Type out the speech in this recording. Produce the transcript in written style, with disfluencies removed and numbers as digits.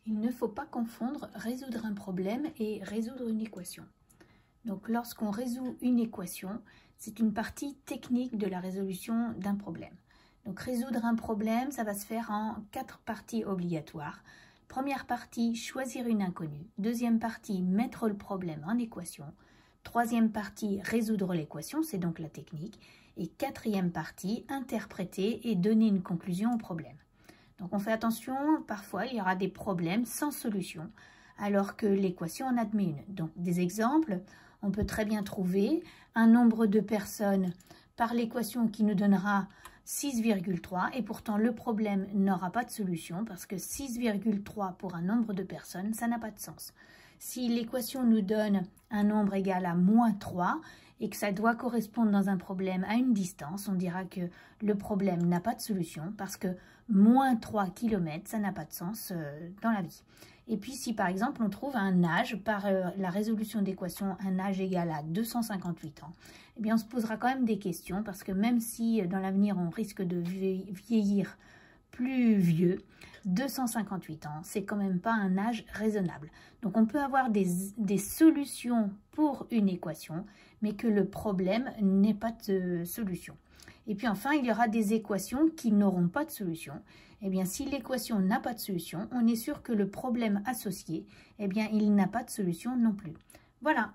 Il ne faut pas confondre résoudre un problème et résoudre une équation. Donc lorsqu'on résout une équation, c'est une partie technique de la résolution d'un problème. Donc résoudre un problème, ça va se faire en 4 parties obligatoires. Première partie, choisir une inconnue. Deuxième partie, mettre le problème en équation. Troisième partie, résoudre l'équation, c'est donc la technique. Et quatrième partie, interpréter et donner une conclusion au problème. Donc on fait attention, parfois il y aura des problèmes sans solution, alors que l'équation en admet une. Donc des exemples, on peut très bien trouver un nombre de personnes par l'équation qui nous donnera 6,3 et pourtant le problème n'aura pas de solution parce que 6,3 pour un nombre de personnes, ça n'a pas de sens. Si l'équation nous donne un nombre égal à -3 et que ça doit correspondre dans un problème à une distance, on dira que le problème n'a pas de solution parce que -3 km, ça n'a pas de sens dans la vie. Et puis si par exemple on trouve un âge par la résolution d'équation, un âge égal à 258 ans, eh bien on se posera quand même des questions parce que même si dans l'avenir on risque de vieillir plus vieux, 258 ans, c'est quand même pas un âge raisonnable. Donc on peut avoir des solutions pour une équation, mais que le problème n'ait pas de solution. Et puis enfin, il y aura des équations qui n'auront pas de solution. Eh bien, si l'équation n'a pas de solution, on est sûr que le problème associé, eh bien, il n'a pas de solution non plus. Voilà.